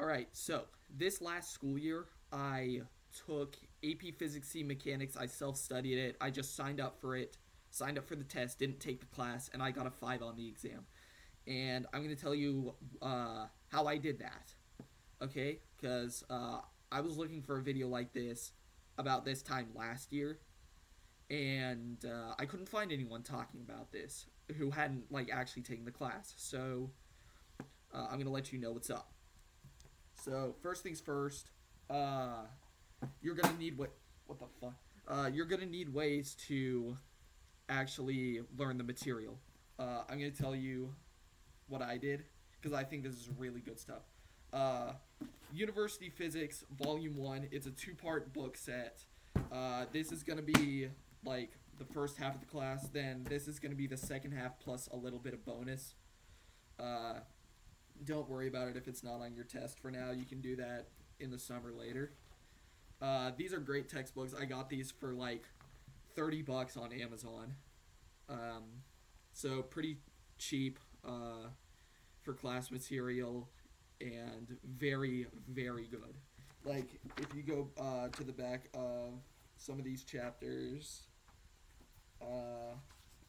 All right, so this last school year, I took AP Physics C Mechanics. I self studied it. I just signed up for it, signed up for the test, didn't take the class, and I got a 5 on the exam. And I'm going to tell you how I did that, okay? Because I was looking for a video like this about this time last year, and I couldn't find anyone talking about this who hadn't like actually taken the class. So I'm gonna let you know what's up. So first things first, uh, you're gonna need what the fuck? You're gonna need ways to actually learn the material. I'm gonna tell you what I did because I think this is really good stuff. Uh, University Physics Volume One. It's a two-part book set. This is gonna be like the first half of the class. Then this is gonna be the second half plus a little bit of bonus. Uh, don't worry about it if it's not on your test for now. You can do that in the summer later. These are great textbooks. I got these for like $30 on Amazon. Um, so pretty cheap for class material and very, very good. Like if you go to the back of some of these chapters, uh,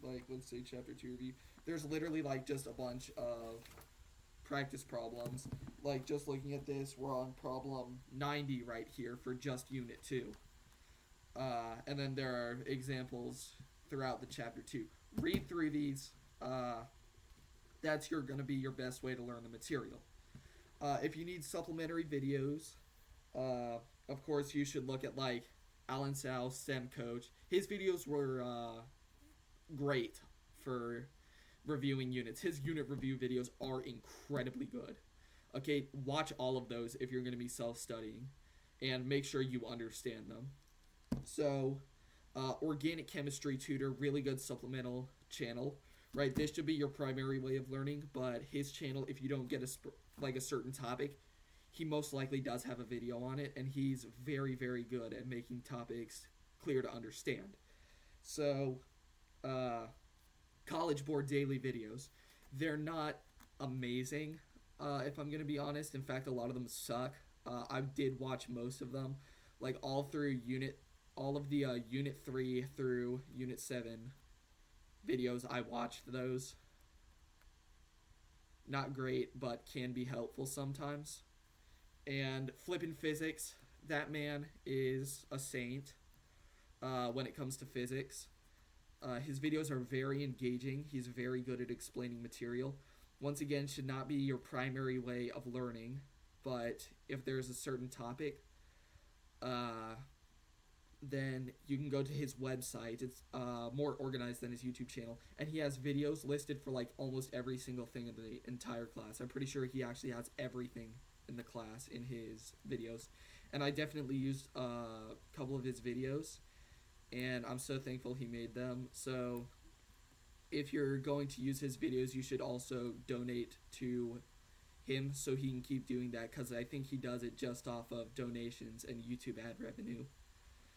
like let's say chapter 2 review, there's literally like just a bunch of practice problems. Like just looking at this, we're on problem 90 right here for just unit 2. And then there are examples throughout the chapter 2. Read through these. That's going to be your best way to learn the material. If you need supplementary videos, of course you should look at like Alan Sal, STEM Coach. His videos were great for reviewing units. His unit review videos are incredibly good. Okay, watch all of those if you're going to be self-studying and make sure you understand them. So, Organic Chemistry Tutor, really good supplemental channel, right? This should be your primary way of learning, but his channel, if you don't get a certain topic, he most likely does have a video on it, and he's very, very good at making topics clear to understand. So, College Board daily videos, they're not amazing, if I'm going to be honest. In fact, a lot of them suck. I did watch most of them, like all of the Unit 3 through Unit 7 videos. I watched those. Not great, but can be helpful sometimes. And Flippin' Physics, that man is a saint when it comes to physics. His videos are very engaging. He's very good at explaining material. Once again, should not be your primary way of learning, but if there's a certain topic, then you can go to his website. It's more organized than his YouTube channel, and he has videos listed for like almost every single thing in the entire class. I'm pretty sure he actually has everything in the class in his videos, and I definitely used a couple of his videos, and I'm so thankful he made them. So if you're going to use his videos, you should also donate to him so he can keep doing that, because I think he does it just off of donations and YouTube ad revenue.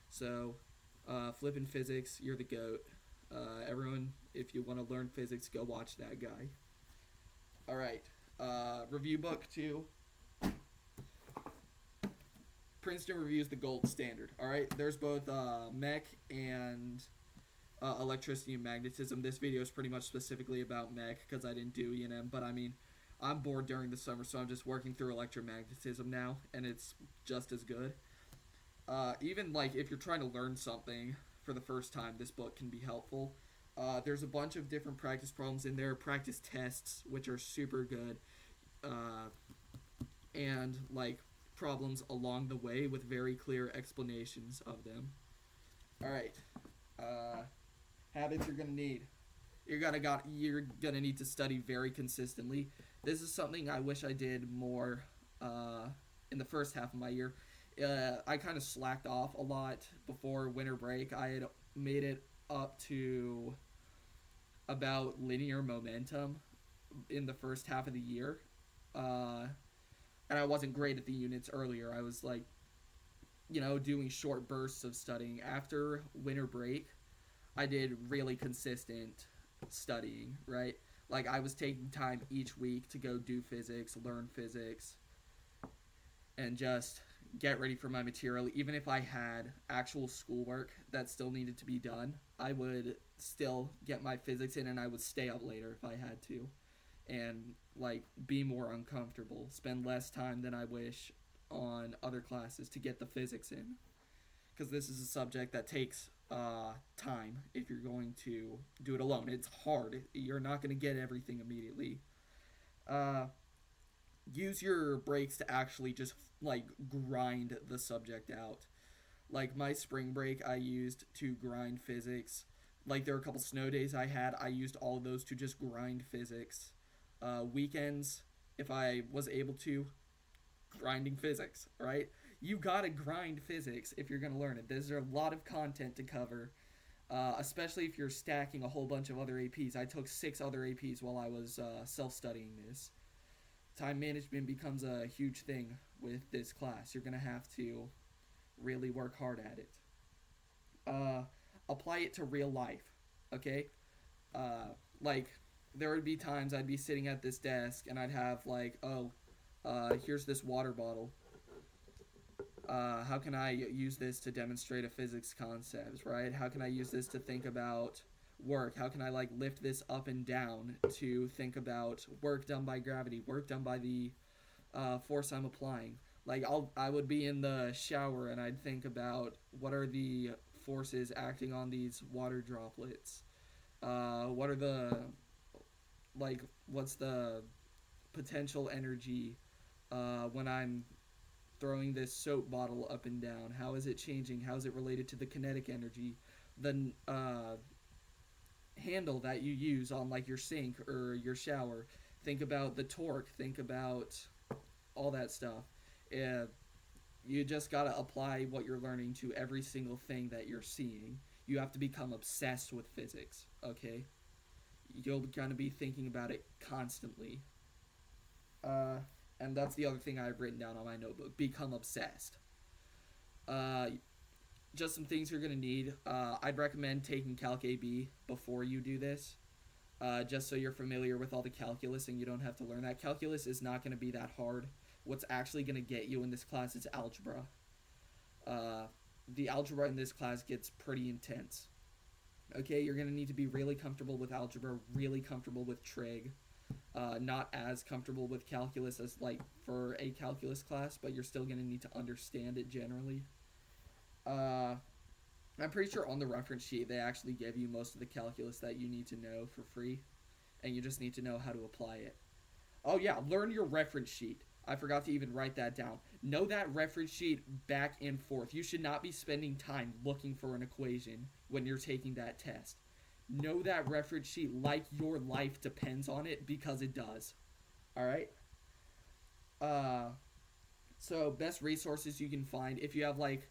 So, Flippin' Physics, you're the GOAT. Everyone, if you want to learn physics, go watch that guy. Alright, review book 2. Princeton Review is the gold standard. Alright, there's both mech and electricity and magnetism. This video is pretty much specifically about mech because I didn't do E&M, but I mean, I'm bored during the summer, so I'm just working through electromagnetism now, and it's just as good. Even like if you're trying to learn something for the first time, this book can be helpful. There's a bunch of different practice problems in there, practice tests, which are super good, and like problems along the way with very clear explanations of them. All right, habits you're gonna need. You're gonna need to study very consistently. This is something I wish I did more in the first half of my year. I kind of slacked off a lot before winter break. I had made it up to about linear momentum in the first half of the year. And I wasn't great at the units earlier. I was like, doing short bursts of studying. After winter break, I did really consistent studying, right? Like I was taking time each week to go do physics, learn physics, and just get ready for my material. Even if I had actual schoolwork that still needed to be done, I would still get my physics in and I would stay up later if I had to, and like be more uncomfortable, spend less time than I wish on other classes to get the physics in, because this is a subject that takes time if you're going to do it alone. It's hard. You're not going to get everything immediately. Uh, Use your breaks to actually just like grind the subject out. Like my spring break, I used to grind physics. Like there were a couple snow days I had, I used all of those to just grind physics. Weekends, if I was able to, grinding physics, right? You gotta grind physics if you're gonna learn it. There's a lot of content to cover, especially if you're stacking a whole bunch of other APs. I took 6 other APs while I was self studying this. Time management becomes a huge thing with this class. You're gonna have to really work hard at it. Uh, Apply it to real life, okay? Like, there would be times I'd be sitting at this desk and I'd have, like, oh, here's this water bottle. How can I use this to demonstrate a physics concept, right? How can I use this to think about work? How can I like lift this up and down to think about work done by gravity, work done by the force I'm applying? Like I would be in the shower and I'd think about what are the forces acting on these water droplets. What are the what's the potential energy when I'm throwing this soap bottle up and down? How is it changing? How is it related to the kinetic energy? The handle that you use on like your sink or your shower. Think about the torque. Think about all that stuff. Uh, you just gotta apply what you're learning to every single thing that you're seeing. You have to become obsessed with physics. Okay, you're gonna be thinking about it constantly. Uh, and that's the other thing I've written down on my notebook. Become obsessed. Uh, just some things you're gonna need. I'd recommend taking Calc AB before you do this, just so you're familiar with all the calculus and you don't have to learn that. Calculus is not gonna be that hard. What's actually gonna get you in this class is algebra. Uh, the algebra in this class gets pretty intense. Okay, you're gonna need to be really comfortable with algebra, really comfortable with trig. Not as comfortable with calculus as like for a calculus class, but you're still gonna need to understand it generally. Uh, I'm pretty sure on the reference sheet they actually give you most of the calculus that you need to know for free, and you just need to know how to apply it. Oh yeah, learn your reference sheet. I forgot to even write that down. Know that reference sheet back and forth. You should not be spending time looking for an equation when you're taking that test. Know that reference sheet like your life depends on it, because it does. All right? Uh so best resources you can find if you have like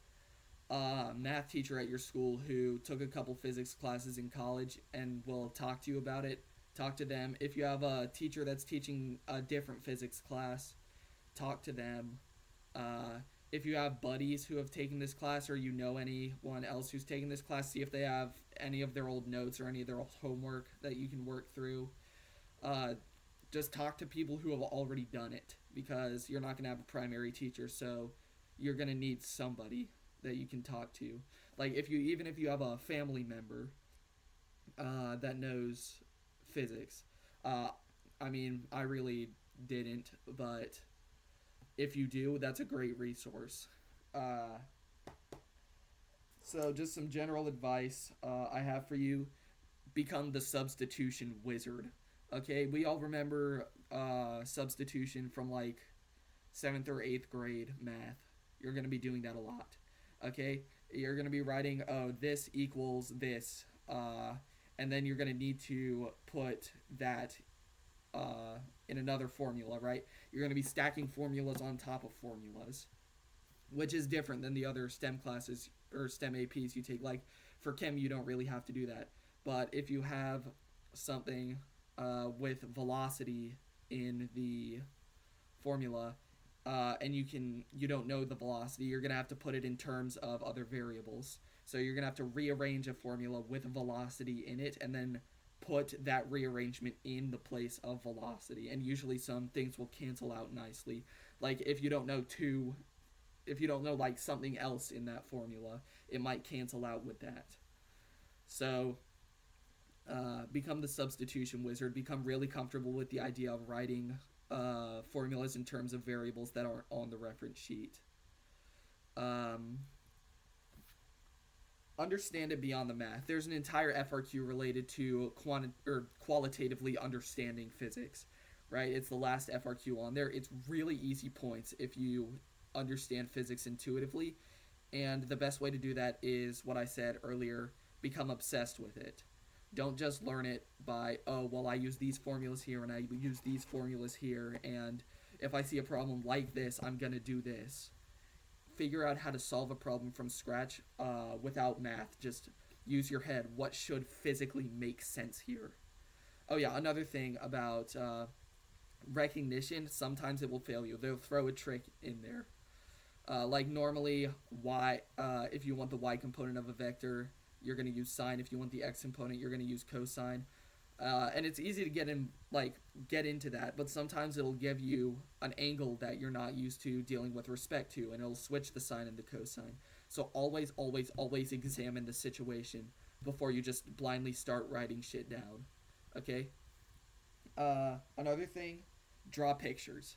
a math teacher at your school who took a couple physics classes in college and will talk to you about it. Talk to them. If you have a teacher that's teaching a different physics class, talk to them. Uh, if you have buddies who have taken this class, or you know anyone else who's taken this class, see if they have any of their old notes or any of their old homework that you can work through. Uh, just talk to people who have already done it, because you're not going to have a primary teacher, so you're going to need somebody that you can talk to. Like if you have a family member that knows physics. Uh, I mean, I really didn't, but if you do, that's a great resource. Uh, so, just some general advice I have for you: become the substitution wizard. Okay, we all remember substitution from like 7th or 8th grade math. You're going to be doing that a lot. Okay, you're going to be writing, oh, this equals this, and then you're going to need to put that in another formula, right? You're going to be stacking formulas on top of formulas, which is different than the other STEM classes or STEM APs you take. Like for chem, you don't really have to do that. But if you have something with velocity in the formula, and you don't know the velocity, you're gonna have to put it in terms of other variables. So you're gonna have to rearrange a formula with velocity in it, and then put that rearrangement in the place of velocity. And usually some things will cancel out nicely. Like if you don't know like something else in that formula, it might cancel out with that. So become the substitution wizard. Become really comfortable with the idea of writing formulas in terms of variables that aren't on the reference sheet. Um, Understand it beyond the math. There's an entire FRQ related to qualitatively understanding physics, right? It's the last FRQ on there. It's really easy points if you understand physics intuitively, and the best way to do that is what I said earlier: become obsessed with it. Don't just learn it by, oh, well, I use these formulas here and I use these formulas here, and if I see a problem like this, I'm going to do this. Figure out how to solve a problem from scratch without math. Just use your head. What should physically make sense here? Oh, yeah, another thing about recognition, sometimes it will fail you. They'll throw a trick in there. Like normally, if you want the y component of a vector, you're going to use sine. If you want the x component, you're going to use cosine. And it's easy to get into that, but sometimes it'll give you an angle that you're not used to dealing with respect to, and it'll switch the sine and the cosine. So always, always, always examine the situation before you just blindly start writing shit down. Okay? Another thing, draw pictures.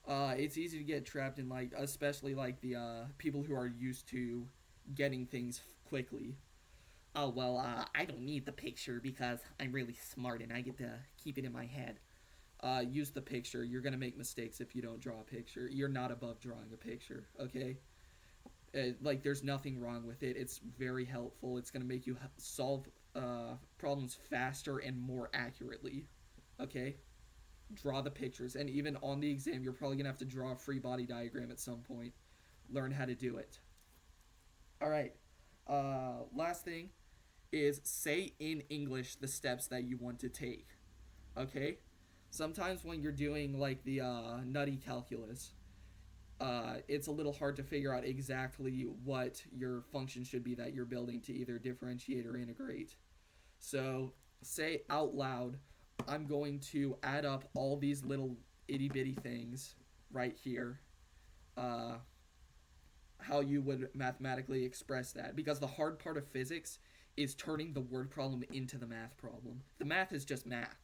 It's easy to get trapped in, like, especially like the people who are used to getting things quickly. Oh, well, I don't need the picture because I'm really smart and I get to keep it in my head. Use the picture. You're going to make mistakes if you don't draw a picture. You're not above drawing a picture, okay? Like, there's nothing wrong with it. It's very helpful. It's going to make you solve problems faster and more accurately, okay? Draw the pictures. And even on the exam, you're probably going to have to draw a free body diagram at some point. Learn how to do it. All right. Last thing is say in English the steps that you want to take. Okay? Sometimes when you're doing like the nutty calculus, it's a little hard to figure out exactly what your function should be that you're building to either differentiate or integrate. So say out loud, I'm going to add up all these little itty bitty things right here. How you would mathematically express that. Because the hard part of physics is turning the word problem into the math problem. The math is just math.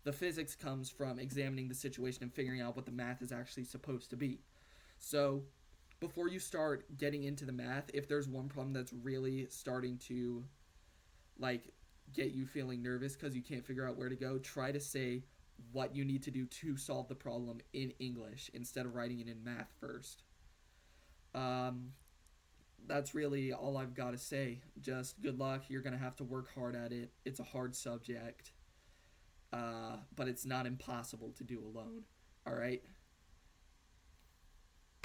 The physics comes from examining the situation and figuring out what the math is actually supposed to be. So, before you start getting into the math, if there's one problem that's really starting to, like, get you feeling nervous because you can't figure out where to go, try to say what you need to do to solve the problem in English instead of writing it in math first. Um, that's really all I've got to say. Just good luck. You're going to have to work hard at it. It's a hard subject, but it's not impossible to do alone. All right?